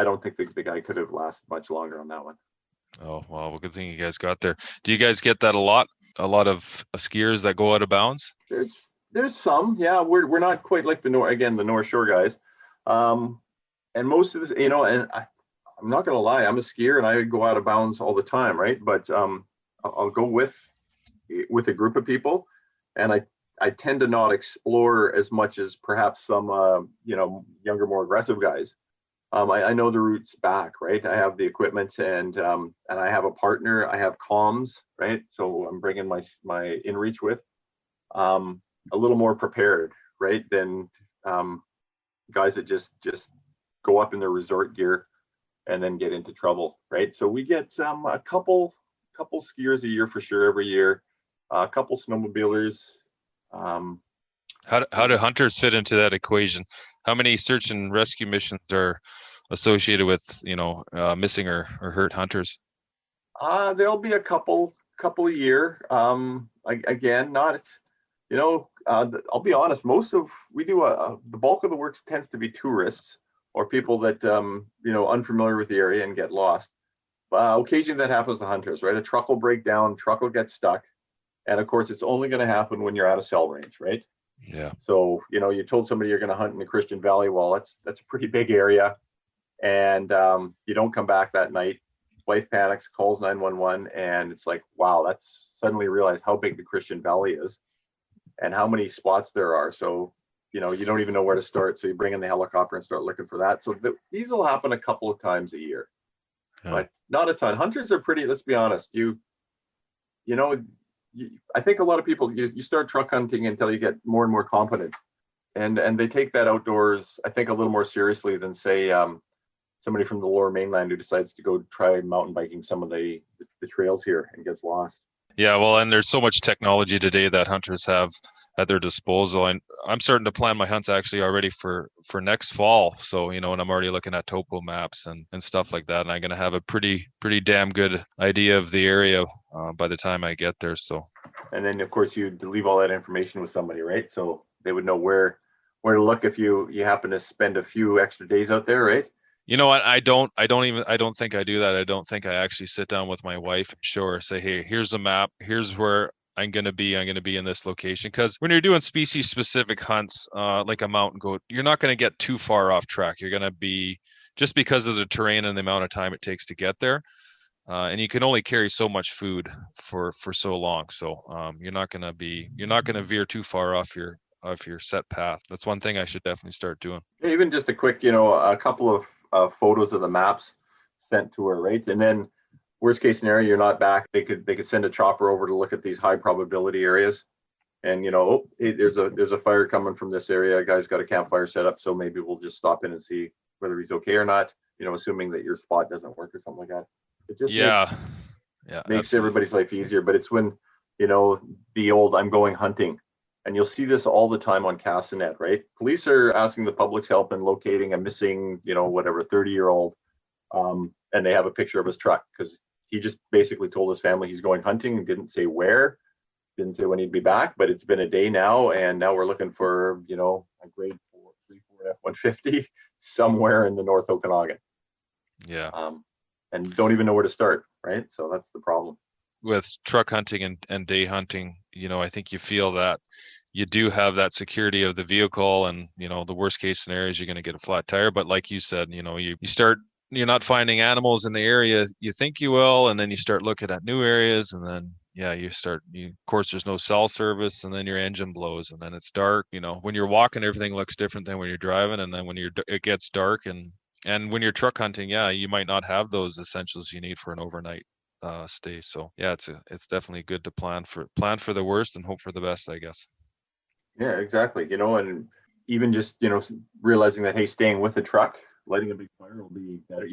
don't think the guy could have lasted much longer on that one. Oh, well, good thing you guys got there. Do you guys get that a lot? A lot of skiers that go out of bounds? There's some, yeah. We're not quite like the North Shore guys. And most of this, and I'm not gonna lie, I'm a skier and I go out of bounds all the time, right? But I'll go with a group of people, and I tend to not explore as much as perhaps some younger, more aggressive guys. I know the routes back, right? I have the equipment, and I have a partner. I have comms, right? So I'm bringing my inReach with, a little more prepared, right? Than guys that just go up in their resort gear and then get into trouble, right? So we get a couple skiers a year for sure, every year, a couple snowmobilers. How do hunters fit into that equation? How many search and rescue missions are associated with missing or hurt hunters? There'll be a couple a year. Again, not I'll be honest. We do the bulk of the work tends to be tourists or people that unfamiliar with the area and get lost. Occasionally that happens to hunters, right? A truck will break down, truck will get stuck, and of course it's only going to happen when you're out of cell range, right? Yeah. So you told somebody you're going to hunt in the Christian Valley. Well, that's a pretty big area, and you don't come back that night. Wife panics, calls 911, and it's like, wow, that's suddenly realize how big the Christian Valley is and how many spots there are. So you don't even know where to start. So you bring in the helicopter and start looking for that. So these will happen a couple of times a year, but not a ton. Hunters are pretty. Let's be honest. I think a lot of people, you start truck hunting until you get more and more competent, and they take that outdoors, I think, a little more seriously than say somebody from the Lower Mainland who decides to go try mountain biking some of the trails here and gets lost. Yeah, well, and there's so much technology today that hunters have at their disposal. And I'm starting to plan my hunts actually already for next fall. So, and I'm already looking at topo maps and stuff like that. And I'm going to have a pretty damn good idea of the area by the time I get there. So, and then of course you leave all that information with somebody, right? So they would know where to look if you happen to spend a few extra days out there, right? You know what? I don't think I do that. I don't think I actually sit down with my wife and show her, say, hey, here's a map. Here's where I'm going to be. I'm going to be in this location. Because when you're doing species specific hunts, like a mountain goat, you're not going to get too far off track. You're going to be, just because of the terrain and the amount of time it takes to get there. And you can only carry so much food for so long. So you're not going to veer too far off your set path. That's one thing I should definitely start doing. Even just a quick, a couple of photos of the maps sent to her, right? And then worst case scenario, you're not back. They could send a chopper over to look at these high probability areas. And hey, there's a fire coming from this area. A guy's got a campfire set up, so maybe we'll just stop in and see whether he's okay or not. Assuming that your spot doesn't work or something like that. It just makes everybody's life easier. But it's when the old "I'm going hunting." And you'll see this all the time on Castanet, right? Police are asking the public's help in locating a missing, 30-year-old, and they have a picture of his truck because he just basically told his family he's going hunting and didn't say where, didn't say when he'd be back. But it's been a day now, and now we're looking for, a grade 4 F-150 somewhere in the North Okanagan. Yeah. And don't even know where to start, right? So that's the problem. With truck hunting and day hunting, I think you feel that you do have that security of the vehicle, and the worst case scenario is you're going to get a flat tire. But like you said, you're not finding animals in the area you think you will, and then you start looking at new areas, and then of course there's no cell service, and then your engine blows, and then it's dark. When you're walking, everything looks different than when you're driving, and then when it gets dark, and when you're truck hunting, you might not have those essentials you need for an overnight stay. So it's definitely good to plan for the worst and hope for the best, I guess. Yeah, exactly. And even just realizing that, hey, staying with the truck, lighting a big fire will be better,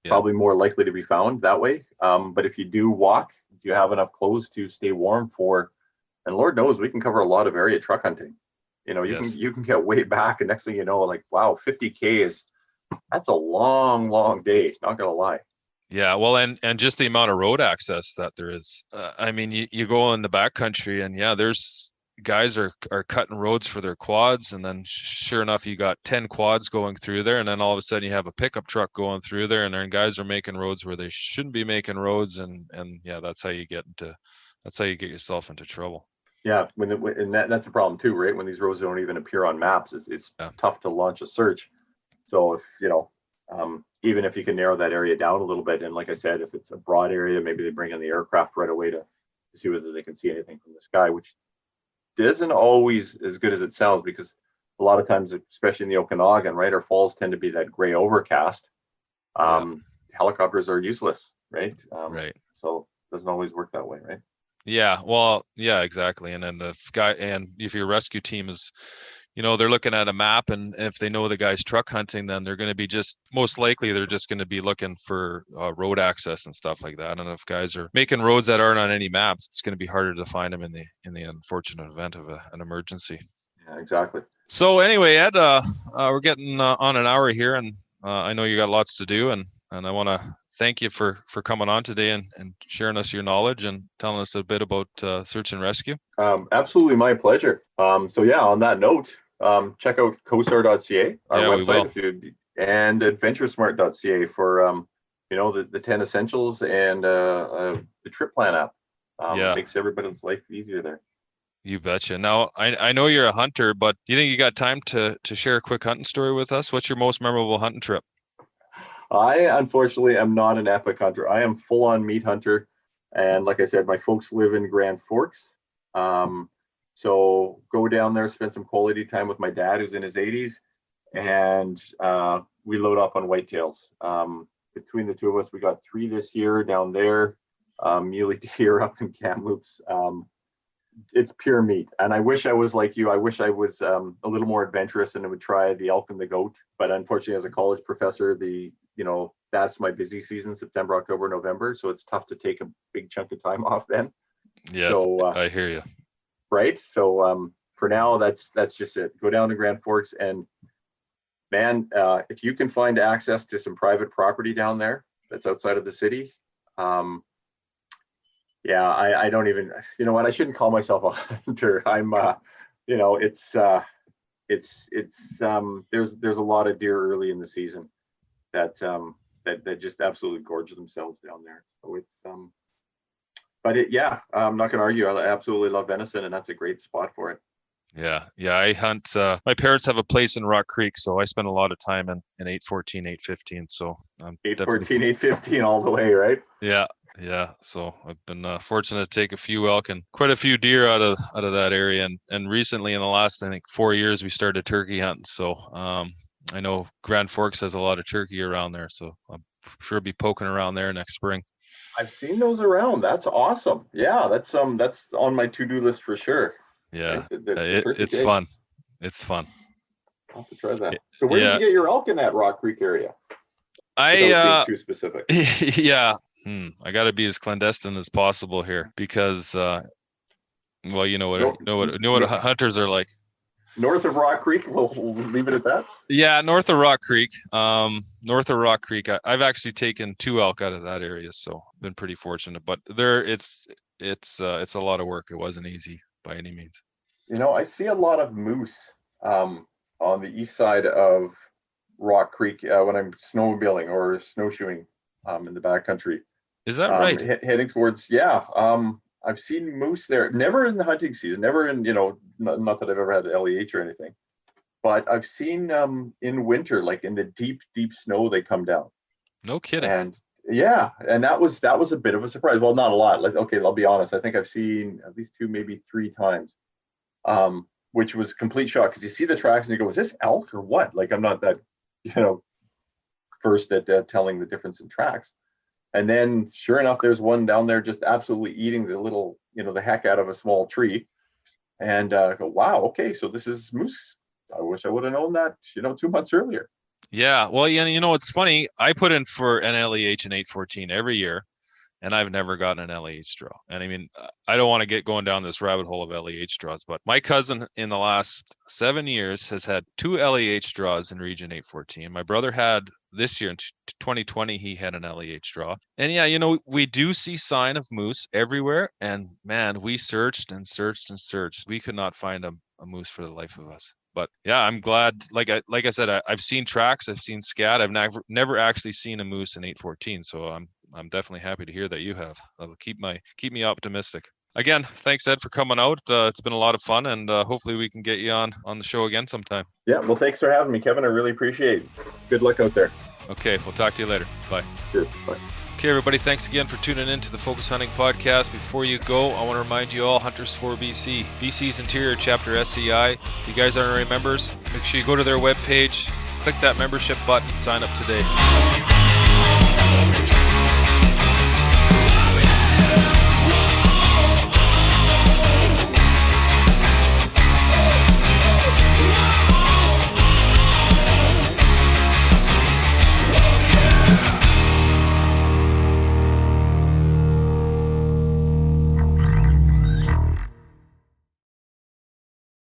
probably more likely to be found that way. But if you do walk, do you have enough clothes to stay warm for? And Lord knows we can cover a lot of area truck hunting. You can get way back, and next thing you know, like, wow, 50K that's a long day, not gonna lie. Yeah, well, and just the amount of road access that there is. You go in the backcountry, and there's guys are cutting roads for their quads, and then sure enough, you got 10 quads going through there, and then all of a sudden you have a pickup truck going through there, and then guys are making roads where they shouldn't be making roads, and that's how you get yourself into trouble. Yeah, that's a problem too, right? When these roads don't even appear on maps, it's tough to launch a search. So if even if you can narrow that area down a little bit, and like I said, if it's a broad area, maybe they bring in the aircraft right away to see whether they can see anything from the sky, which isn't always as good as it sounds, because a lot of times, especially in the Okanagan, right, our falls tend to be that gray overcast. Helicopters are useless, right? Right. So it doesn't always work that way, right? Yeah, well, yeah, exactly. And then if your rescue team is, they're looking at a map, and if they know the guy's truck hunting, then they're going to be most likely they're just going to be looking for road access and stuff like that. And if guys are making roads that aren't on any maps, it's going to be harder to find them in the unfortunate event of an emergency. Yeah, exactly. So anyway, Ed, we're getting on an hour here, and I know you got lots to do, and I want to thank you for coming on today and sharing us your knowledge and telling us a bit about search and rescue. Absolutely, my pleasure. So on that note, check out cosar.ca, our website, and adventuresmart.ca for the 10 essentials and the trip plan app. Makes everybody's life easier there. You betcha. Now, I know you're a hunter, but do you think you got time to share a quick hunting story with us? What's your most memorable hunting trip? I unfortunately am not an epic hunter. I am full on meat hunter. And like I said, my folks live in Grand Forks. So go down there, spend some quality time with my dad, who's in his 80s, and we load up on whitetails. Between the two of us, we got 3 this year down there, muley deer up in Kamloops. it's pure meat. And I wish I was like you. I wish I was a little more adventurous and would try the elk and the goat. But unfortunately, as a college professor, that's my busy season, September, October, November. So it's tough to take a big chunk of time off then. Yes, so, I hear you. Right. So for now, that's just it. Go down to Grand Forks, and man, if you can find access to some private property down there that's outside of the city, yeah, I don't even, you know what, I shouldn't call myself a hunter. I'm, there's a lot of deer early in the season that just absolutely gorge themselves down there. So it's, I'm not going to argue. I absolutely love venison, and that's a great spot for it. Yeah. I hunt. My parents have a place in Rock Creek, so I spend a lot of time in 814, 815. So I'm 814, 815 all the way, right? Yeah. So I've been fortunate to take a few elk and quite a few deer out of that area. And recently, in the last, I think, 4 years, we started turkey hunting. So I know Grand Forks has a lot of turkey around there, so I'll sure be poking around there next spring. I've seen those around. That's awesome. Yeah, that's on my to-do list for sure. Yeah, right? it's fun. It's fun. I'll have to try that. So where did you get your elk in that Rock Creek area? Without being too specific. Yeah, I got to be as clandestine as possible here because, well, you know what hunters are like. North of Rock Creek, we'll leave it at that. Yeah, north of Rock Creek. I've actually taken 2 elk out of that area, so I've been pretty fortunate. But it's a lot of work. It wasn't easy by any means. I see a lot of moose on the east side of Rock Creek when I'm snowmobiling or snowshoeing in the backcountry. Is that right? Heading towards, I've seen moose there, never in the hunting season, never in, not that I've ever had LEH or anything, but I've seen in winter, like in the deep, deep snow, they come down. No kidding. And and that was a bit of a surprise. Well, not a lot. Like, okay, I'll be honest. I think I've seen at least 2, maybe 3 times, which was a complete shock because you see the tracks and you go, is this elk or what? Like, I'm not that, first at telling the difference in tracks. And then sure enough, there's one down there just absolutely eating the little, the heck out of a small tree. And go, wow, okay, so this is moose. I wish I would have known that, 2 months earlier. Yeah, well, it's funny. I put in for an LEH in 814 every year, and I've never gotten an LEH draw. And I mean, I don't want to get going down this rabbit hole of LEH draws, but my cousin in the last 7 years has had 2 LEH draws in Region 814. My brother had this year in 2020, he had an LEH draw. And yeah, we do see sign of moose everywhere. And man, we searched and searched and searched. We could not find a moose for the life of us. But yeah, I'm glad. Like I said, I've seen tracks, I've seen scat. I've never actually seen a moose in 814. So I'm definitely happy to hear that you have. That'll keep me optimistic. Again, thanks, Ed, for coming out. It's been a lot of fun, and hopefully we can get you on the show again sometime. Yeah, well, thanks for having me, Kevin. I really appreciate it. Good luck out there. Okay, we'll talk to you later. Bye. Cheers. Bye. Okay, everybody, thanks again for tuning in to the Focus Hunting Podcast. Before you go, I want to remind you all, Hunters for BC, BC's Interior Chapter SCI. If you guys aren't already members, make sure you go to their webpage, click that membership button, sign up today.